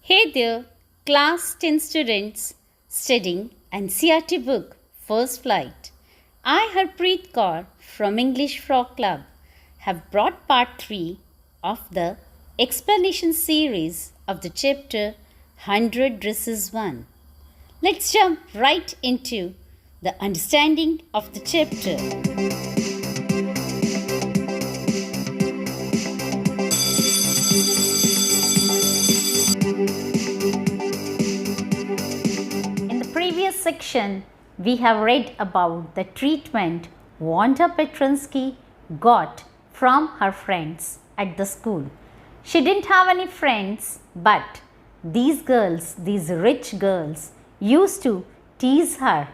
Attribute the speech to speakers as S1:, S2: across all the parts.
S1: Hey there, Class 10 students studying NCERT Book First Flight. I, Harpreet Kaur from English Frog Club, have brought part 3 of the explanation series of the chapter 100 Dresses 1. Let's jump right into the understanding of the chapter. In the previous section, we have read about the treatment Wanda Petrinsky got from her friends at the school. She didn't have any friends, but these girls, these rich girls, used to tease her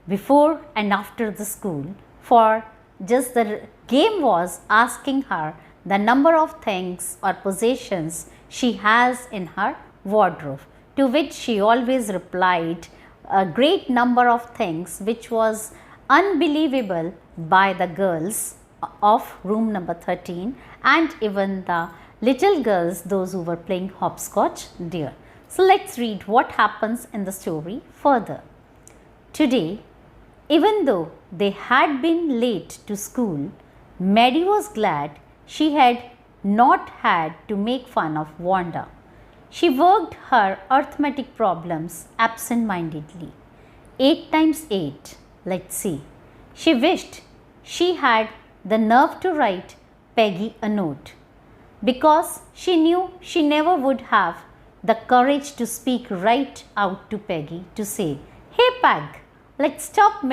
S1: before and after the school for just the game was asking her the number of things or possessions she has in her wardrobe, to which she always replied a great number of things, which was unbelievable by the girls of room number 13 and even the little girls, those who were playing hopscotch there. So let's read what happens in the story further. Today, even though they had been late to school, Maddie was glad she had not had to make fun of Wanda. She worked her arithmetic problems absent-mindedly. 8 times 8, let's see. She wished she had the nerve to write Peggy a note, because she knew she never would have the courage to speak right out to Peggy to say, "Hey Peg, let's stop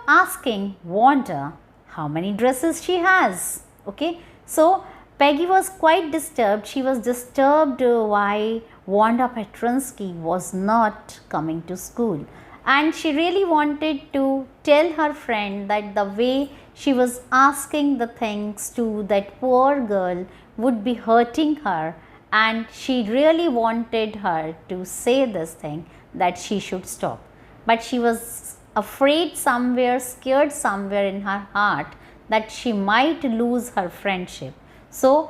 S1: asking Wanda how many dresses she has." Okay, so Peggy was quite disturbed. She was disturbed why Wanda Petrinsky was not coming to school. And she really wanted to tell her friend that the way she was asking the things to that poor girl would be hurting her. And she really wanted her to say this thing that she should stop. But she was afraid somewhere, scared somewhere in her heart that she might lose her friendship. So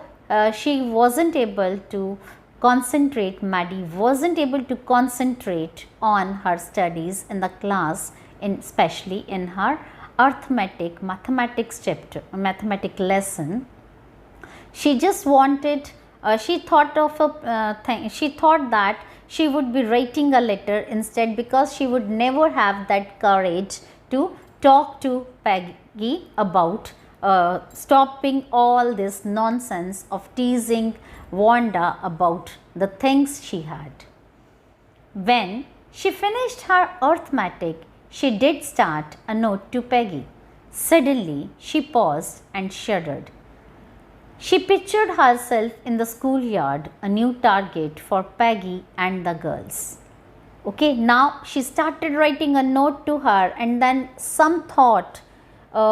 S1: she wasn't able to concentrate, Maddie wasn't able to concentrate on her studies in the class, especially in her mathematics chapter, mathematic lesson. She just wanted, she thought that she would be writing a letter instead, because she would never have that courage to talk to Peggy about stopping all this nonsense of teasing Wanda about the things she had. When she finished her arithmetic, she did start a note to Peggy. Suddenly, she paused and shuddered. She pictured herself in the schoolyard, a new target for Peggy and the girls. Okay, now she started writing a note to her, and then some thought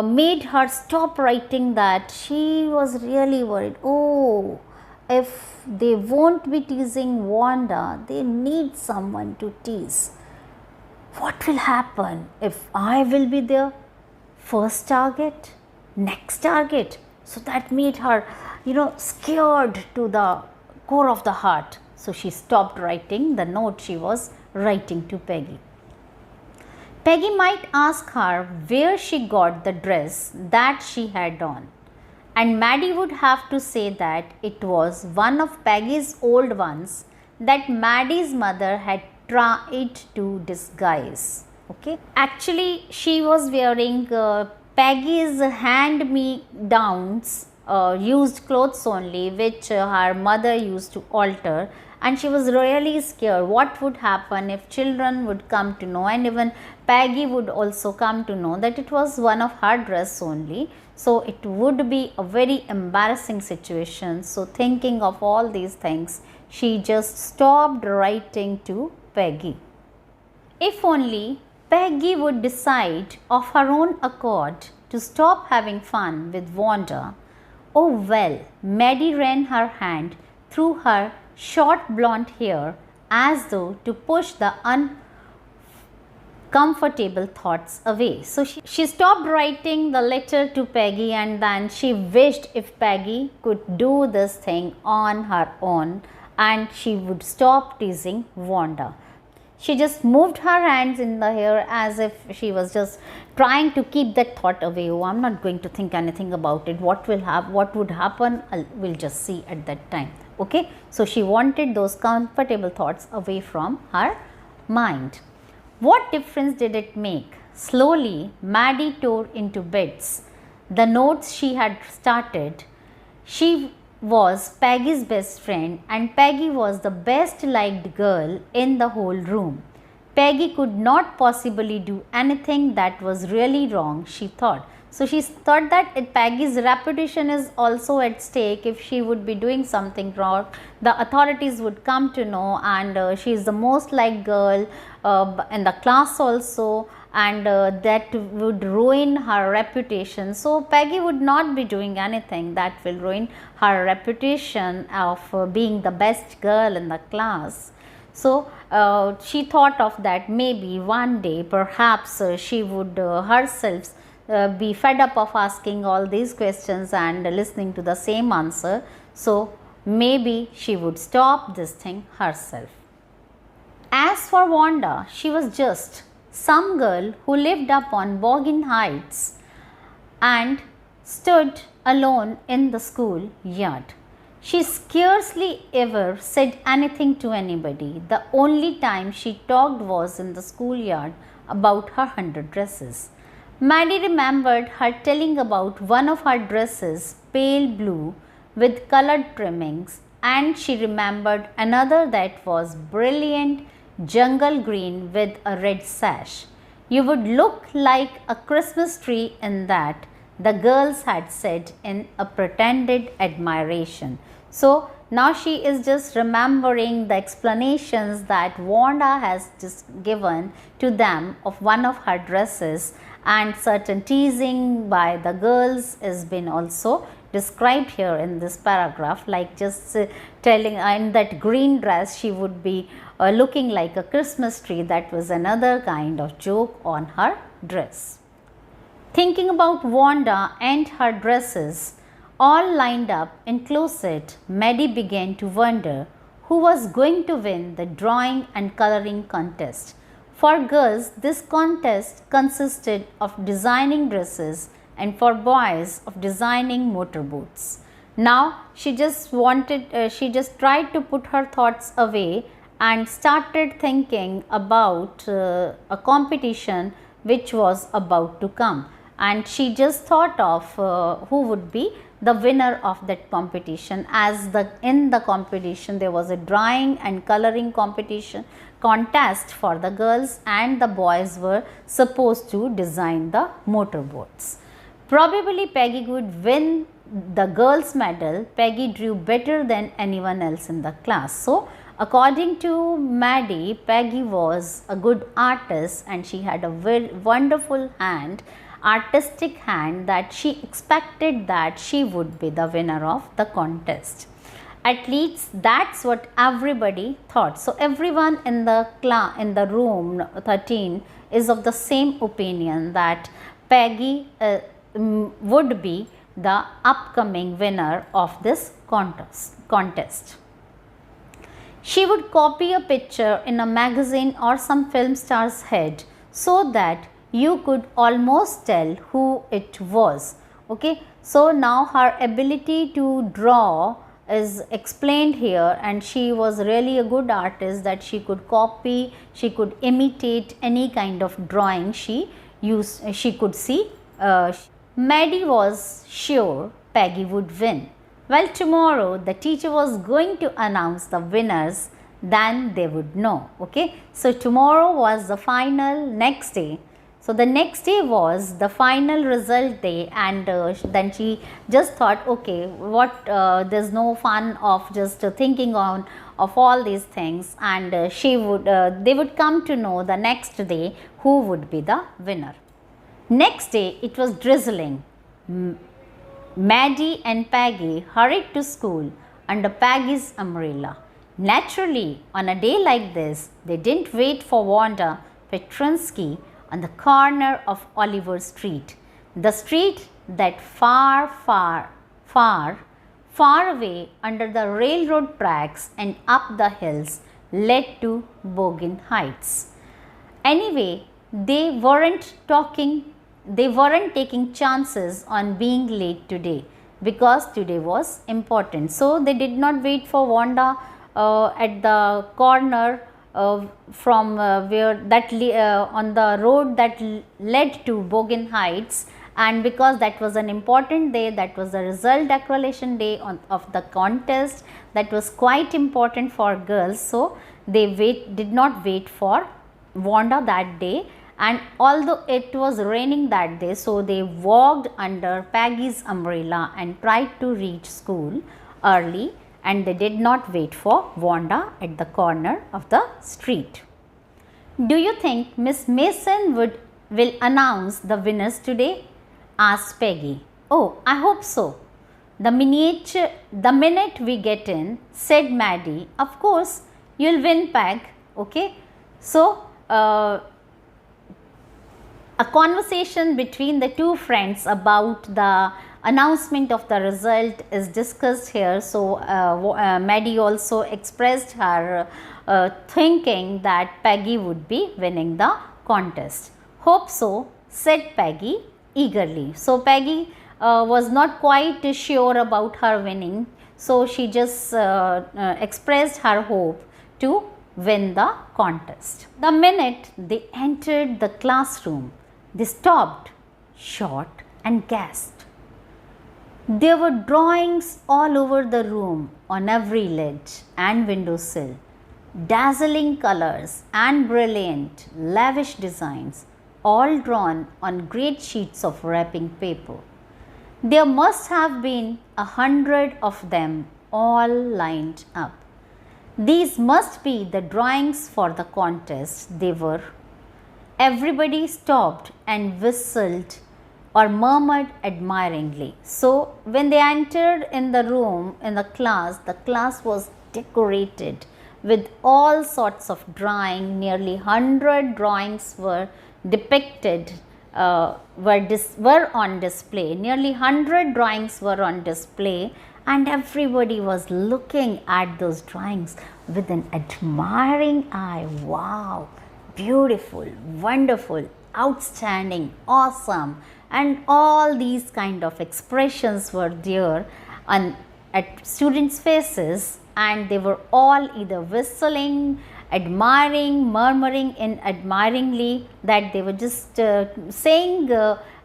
S1: made her stop writing that. She was really worried. Oh, if they won't be teasing Wanda, they need someone to tease. What will happen if I will be their first target, next target? So that made her, scared to the core of the heart. So she stopped writing the note she was writing to Peggy. Peggy might ask her where she got the dress that she had on, and Maddie would have to say that it was one of Peggy's old ones that Maddie's mother had tried to disguise. Okay, actually she was wearing Peggy's hand-me-downs, used clothes only, which her mother used to alter. And she was really scared what would happen if children would come to know, and even Peggy would also come to know that it was one of her dress only. So it would be a very embarrassing situation. So thinking of all these things, she just stopped writing to Peggy. If only Peggy would decide of her own accord to stop having fun with Wanda. Oh well, Maddie ran her hand through her short blonde hair as though to push the uncomfortable thoughts away. So she stopped writing the letter to Peggy, and then she wished if Peggy could do this thing on her own and she would stop teasing Wanda. She just moved her hands in the air as if she was just trying to keep that thought away. Oh, I'm not going to think anything about it. What would happen? We'll just see at that time. Okay. So she wanted those comfortable thoughts away from her mind. What difference did it make? Slowly, Maddie tore into bits the notes she had started. She was Peggy's best friend, and Peggy was the best liked girl in the whole room. Peggy could not possibly do anything that was really wrong, she thought. So she thought that Peggy's reputation is also at stake. If she would be doing something wrong, the authorities would come to know, and she is the most liked girl in the class also, and that would ruin her reputation. So Peggy would not be doing anything that will ruin her reputation of being the best girl in the class. So she thought of that. Maybe one day perhaps she would herself be fed up of asking all these questions and listening to the same answer. So maybe she would stop this thing herself. As for Wanda, she was just some girl who lived up on Boggin Heights and stood alone in the school yard. She scarcely ever said anything to anybody. The only time she talked was in the schoolyard about her 100 dresses. Maddie remembered her telling about one of her dresses, pale blue with colored trimmings, and she remembered another that was brilliant jungle green with a red sash. You would look like a Christmas tree in that, the girls had said in a pretended admiration. So now she is just remembering the explanations that Wanda has just given to them of one of her dresses, and certain teasing by the girls has been also described here in this paragraph, like just telling in that green dress she would be looking like a Christmas tree. That was another kind of joke on her dress. Thinking about Wanda and her dresses all lined up in closet, Maddie began to wonder who was going to win the drawing and coloring contest. For girls, this contest consisted of designing dresses, and for boys of designing motorboats. Now she just tried to put her thoughts away and started thinking about a competition which was about to come, and she just thought of who would be the winner of that competition, as in the competition there was a drawing and coloring contest for the girls, and the boys were supposed to design the motorboats. Probably Peggy would win the girls' medal. Peggy drew better than anyone else in the class. So according to Maddie, Peggy was a good artist, and she had a very wonderful artistic hand, that she expected that she would be the winner of the contest. At least that's what everybody thought. So everyone in the room 13 is of the same opinion that Peggy would be the upcoming winner of this contest. She would copy a picture in a magazine or some film star's head so that you could almost tell who it was. Okay, so now her ability to draw is explained here, and she was really a good artist, that she could copy, she could imitate any kind of drawing she could see. Maddie was sure Peggy would win. Well, tomorrow the teacher was going to announce the winners, then they would know. Okay, so tomorrow was the final next day. So the next day was the final result day, and then she just thought, okay, there's no fun of just thinking of all these things, and they would come to know the next day who would be the winner. Next day it was drizzling. Maddie and Peggy hurried to school under Peggy's umbrella. Naturally, on a day like this, they didn't wait for Wanda Petrinsky on the corner of Oliver Street, the street that far far away under the railroad tracks and up the hills led to Bogan Heights. Anyway, they weren't taking chances on being late today because today was important. So they did not wait for Wanda at the corner from where that on the road that led to Bogan Heights, and because that was an important day, that was the result declaration day of the contest, that was quite important for girls. So they did not wait for Wanda that day, and although it was raining that day, so they walked under Peggy's umbrella and tried to reach school early, and they did not wait for Wanda at the corner of the street. Do you think Miss Mason will announce the winners today? Asked Peggy. Oh, I hope so. The minute we get in, said Maddie. Of course, you'll win, Peg. Okay. So, a conversation between the two friends about the announcement of the result is discussed here. So, Maddie also expressed her thinking that Peggy would be winning the contest. Hope so, said Peggy eagerly. So, Peggy was not quite sure about her winning. So, she just expressed her hope to win the contest. The minute they entered the classroom, they stopped short and gasped. There were drawings all over the room on every ledge and windowsill, dazzling colors and brilliant, lavish designs, all drawn on great sheets of wrapping paper. There must have been 100 of them all lined up. These must be the drawings for the contest. They were. Everybody stopped and whistled or murmured admiringly. So, when they entered in the room, in the class was decorated with all sorts of drawing. Nearly 100 drawings were depicted, were on display. Nearly 100 drawings were on display, and everybody was looking at those drawings with an admiring eye. Wow, beautiful, wonderful, outstanding, awesome, and all these kind of expressions were there at students' faces, and they were all either whistling, admiring, murmuring in admiringly, that they were just saying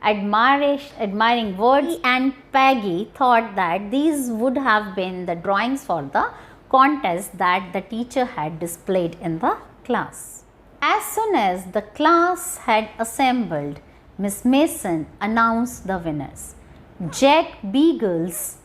S1: admiring words. And Peggy thought that these would have been the drawings for the contest that the teacher had displayed in the class. As soon as the class had assembled, Miss Mason announced the winners. Jack Beagles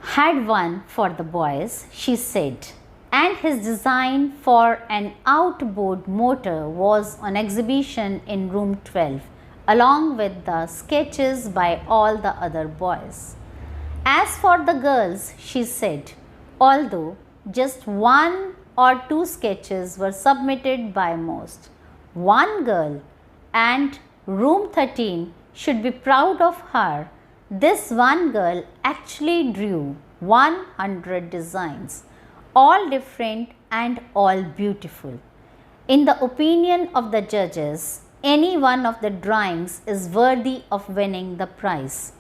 S1: had won for the boys, she said, and his design for an outboard motor was on exhibition in room 12, along with the sketches by all the other boys. As for the girls, she said, although just 1 or 2 sketches were submitted by most, one girl, and room 13 should be proud of her. This one girl actually drew 100 designs, all different and all beautiful. In the opinion of the judges, any one of the drawings is worthy of winning the prize.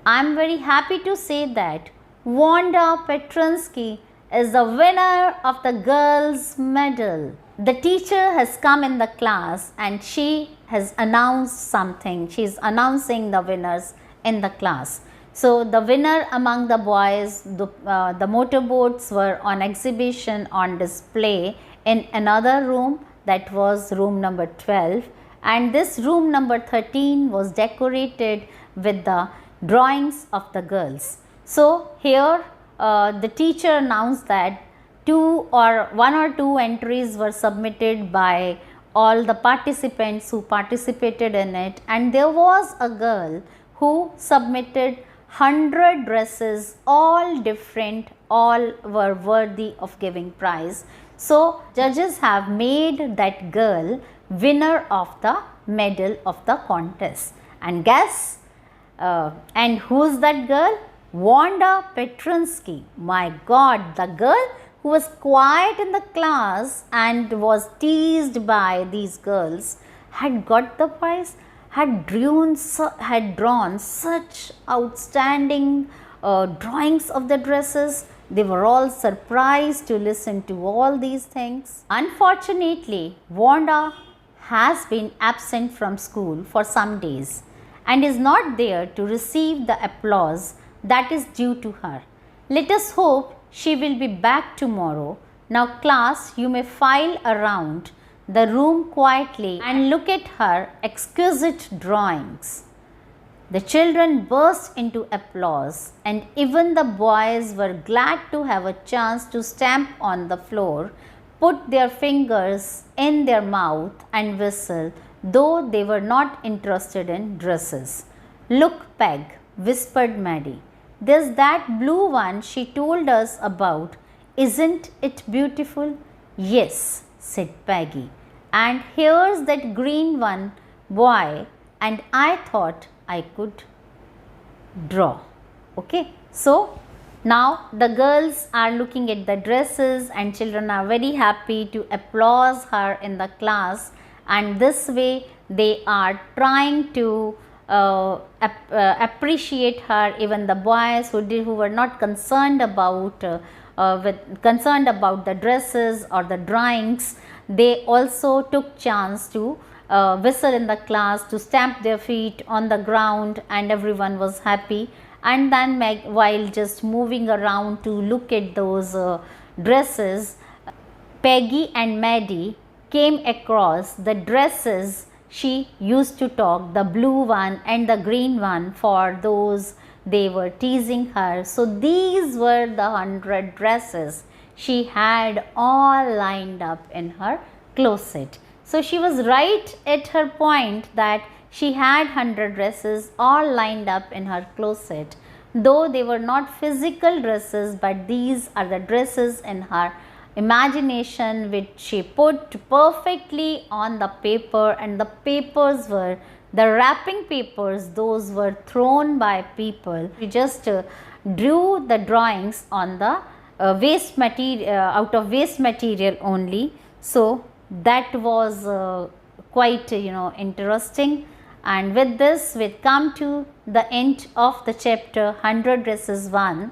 S1: I am very happy to say that Wanda Petrinsky is the winner of the girls' medal. The teacher has come in the class and she has announced something. She is announcing the winners in the class. So, the winner among the boys, the motorboats were on exhibition, on display in another room, that was room number 12, and this room number 13 was decorated with the drawings of the girls. So, here the teacher announced that 1 or 2 entries were submitted by all the participants who participated in it, and there was a girl who submitted 100 dresses, all different, all were worthy of giving prize. So, judges have made that girl winner of the medal of the contest. And guess, and who's that girl? Wanda Petrinsky, my God, the girl who was quiet in the class and was teased by these girls, had got the prize, had drawn such outstanding drawings of the dresses. They were all surprised to listen to all these things. Unfortunately, Wanda has been absent from school for some days and is not there to receive the applause that is due to her. Let us hope she will be back tomorrow. Now class, you may file around the room quietly and look at her exquisite drawings. The children burst into applause, and even the boys were glad to have a chance to stamp on the floor, put their fingers in their mouth and whistle, though they were not interested in dresses. Look, Peg, whispered Maddie. There's that blue one she told us about. Isn't it beautiful? Yes, said Peggy. And here's that green one, boy, and I thought I could draw. Okay, so now the girls are looking at the dresses and children are very happy to applaud her in the class, and this way they are trying to appreciate her. Even the boys who were not concerned about the dresses or the drawings, they also took chance to whistle in the class, to stamp their feet on the ground, and everyone was happy. And then while just moving around to look at those dresses, Peggy and Maddie came across the dresses she used to talk, the blue one and the green one, for those they were teasing her. So these were the 100 dresses she had all lined up in her closet. So she was right at her point that she had 100 dresses all lined up in her closet, though they were not physical dresses, but these are the dresses in her imagination, which she put perfectly on the paper, and the papers were the wrapping papers, those were thrown by people. We just drew the drawings on the waste material, out of waste material only. So that was quite interesting. And with this we come to the end of the chapter 100 Dresses 1.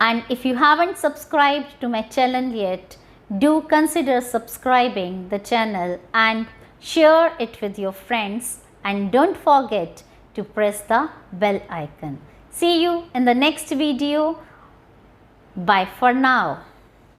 S1: And if you haven't subscribed to my channel yet, do consider subscribing the channel and share it with your friends, and don't forget to press the bell icon. See you in the next video. Bye for now.